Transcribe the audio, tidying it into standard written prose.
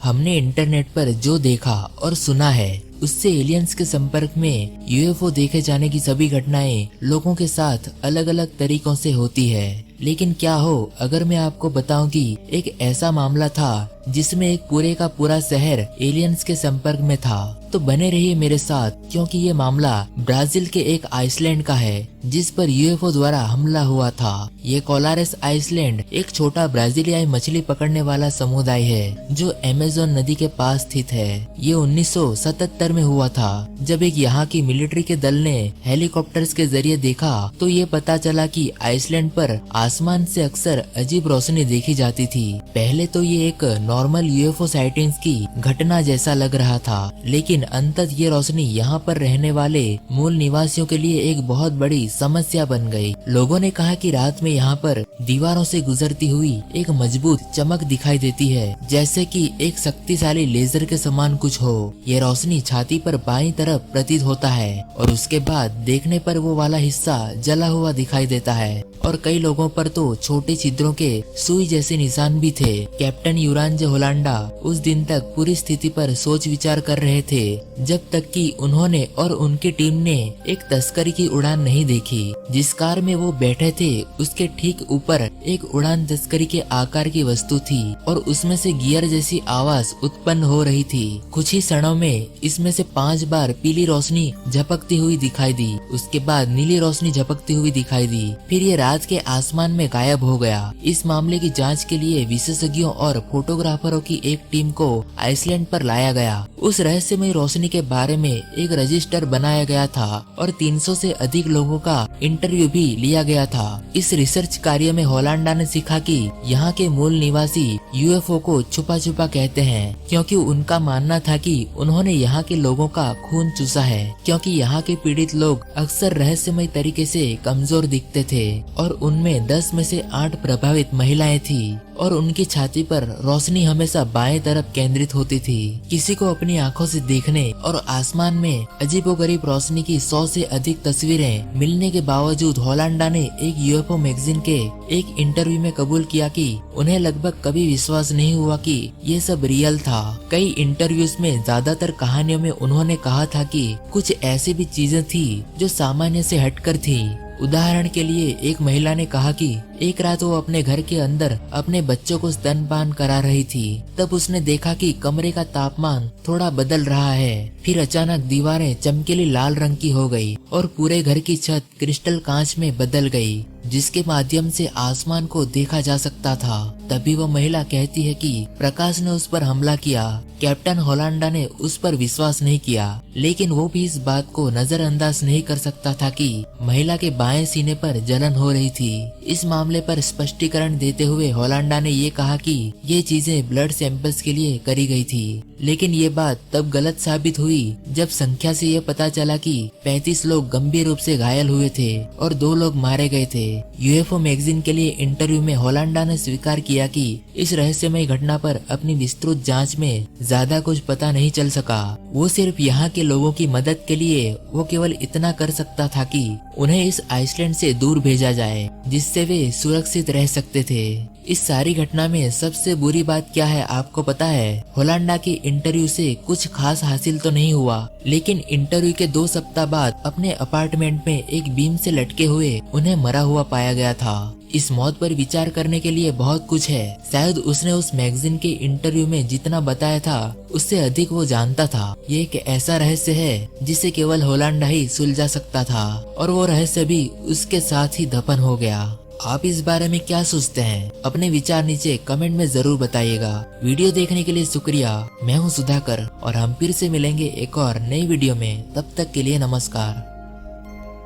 हमने इंटरनेट पर जो देखा और सुना है उससे एलियंस के संपर्क में यूएफओ देखे जाने की सभी घटनाएं लोगों के साथ अलग अलग तरीकों से होती है। लेकिन क्या हो अगर मैं आपको बताऊं कि एक ऐसा मामला था जिसमें एक पूरे का पूरा शहर एलियंस के संपर्क में था। तो बने रहिए मेरे साथ, क्योंकि ये मामला ब्राजील के एक आइसलैंड का है जिस पर यूएफओ द्वारा हमला हुआ था। ये कोलारेस आइसलैंड एक छोटा ब्राजीलियाई मछली पकड़ने वाला समुदाय है जो अमेज़न नदी के पास स्थित है। ये 1977 में हुआ था जब एक यहाँ की मिलिट्री के दल ने हेलीकॉप्टर्स के जरिए देखा तो ये पता चला कि आइसलैंड पर आसमान से अक्सर अजीब रोशनी देखी जाती थी। पहले तो ये एक नॉर्मल यूएफओ साइटिंग्स की घटना जैसा लग रहा था, लेकिन अंततः ये रोशनी यहाँ पर रहने वाले मूल निवासियों के लिए एक बहुत बड़ी समस्या बन गई। लोगों ने कहा कि रात में यहाँ पर दीवारों से गुजरती हुई एक मजबूत चमक दिखाई देती है, जैसे कि एक शक्तिशाली लेजर के समान कुछ हो। ये रोशनी छाती पर बाईं तरफ प्रतीत होता है और उसके बाद देखने पर वो वाला हिस्सा जला हुआ दिखाई देता है और कई लोगों पर तो छोटे छिद्रों के सुई जैसे निशान भी थे। कैप्टन यूरांजे होलांडा उस दिन तक पूरी स्थिति पर सोच विचार कर रहे थे जब तक कि उन्होंने और उनकी टीम ने एक तस्करी की उड़ान नहीं देखी। जिस कार में वो बैठे थे उसके ठीक ऊपर एक उड़ान तस्करी के आकार की वस्तु थी और उसमें से गियर जैसी आवाज उत्पन्न हो रही थी। कुछ ही क्षणों में इसमें से 5 बार पीली रोशनी झपकती हुई दिखाई दी, उसके बाद नीली रोशनी झपकती हुई दिखाई दी, फिर ये रात के आसमान में गायब हो गया। इस मामले की जांच के लिए विशेषज्ञों और फोटोग्राफरों की एक टीम को आइसलैंड पर लाया गया। उस रहस्यमय रोशनी के बारे में एक रजिस्टर बनाया गया था और 300 से अधिक लोगों का इंटरव्यू भी लिया गया था। इस रिसर्च कार्य में होलांडा ने सीखा कि यहाँ के मूल निवासी यूएफओ को छुपा छुपा कहते हैं, क्योंकि उनका मानना था कि उन्होंने यहाँ के लोगों का खून चूसा है, क्योंकि यहाँ के पीड़ित लोग अक्सर रहस्यमय तरीके से कमजोर दिखते थे और उनमें 10 में से 8 प्रभावित महिलाएं थी और उनकी छाती पर रोशनी हमेशा बाएं तरफ केंद्रित होती थी। किसी को अपनी आंखों से देखने और आसमान में अजीबोगरीब रोशनी की 100 से अधिक तस्वीरें मिलने के बावजूद होलांडा ने एक यूएफओ मैगजीन के एक इंटरव्यू में कबूल किया कि उन्हें लगभग कभी विश्वास नहीं हुआ कि ये सब रियल था। कई इंटरव्यूज में ज्यादातर कहानियों में उन्होंने कहा था कि कुछ ऐसी भी चीजें थी जो सामान्य से हटकर थी। उदाहरण के लिए एक महिला ने कहा कि एक रात वो अपने घर के अंदर अपने बच्चों को स्तनपान करा रही थी, तब उसने देखा कि कमरे का तापमान थोड़ा बदल रहा है। फिर अचानक दीवारें चमकीली लाल रंग की हो गई और पूरे घर की छत क्रिस्टल कांच में बदल गई, जिसके माध्यम से आसमान को देखा जा सकता था। तभी वो महिला कहती है कि प्रकाश ने उस पर हमला किया। कैप्टन होलांडा ने उस पर विश्वास नहीं किया, लेकिन वो भी इस बात को नजरअंदाज नहीं कर सकता था कि महिला के बाएं सीने पर जलन हो रही थी। इस मामले पर स्पष्टीकरण देते हुए होलांडा ने ये कहा कि ये चीजें ब्लड सैंपल्स के लिए करी गई थी, लेकिन ये बात तब गलत साबित हुई जब संख्या से ये पता चला कि 35 लोग गंभीर रूप से घायल हुए थे और 2 लोग मारे गए थे। यूएफओ मैगजीन के लिए इंटरव्यू में होलांडा ने स्वीकार किया कि इस रहस्यमय घटना पर अपनी विस्तृत जांच में ज्यादा कुछ पता नहीं चल सका। वो सिर्फ यहाँ के लोगों की मदद के लिए वो केवल इतना कर सकता था कि उन्हें इस आइसलैंड से दूर भेजा जाए जिससे वे सुरक्षित रह सकते थे। इस सारी घटना में सबसे बुरी बात क्या है आपको पता है? होलांडा के इंटरव्यू से कुछ खास हासिल तो नहीं हुआ, लेकिन इंटरव्यू के 2 सप्ताह बाद अपने अपार्टमेंट में एक बीम से लटके हुए उन्हें मरा हुआ पाया गया था। इस मौत पर विचार करने के लिए बहुत कुछ है। शायद उसने उस मैगजीन के इंटरव्यू में जितना बताया था उससे अधिक वो जानता था। ये एक ऐसा रहस्य है जिसे केवल होलांडा ही सुलझा सकता था और वो रहस्य भी उसके साथ ही दफन हो गया। आप इस बारे में क्या सोचते हैं? अपने विचार नीचे कमेंट में जरूर बताइएगा। वीडियो देखने के लिए शुक्रिया। मैं हूँ सुधाकर और हम फिर से मिलेंगे एक और नई वीडियो में। तब तक के लिए नमस्कार।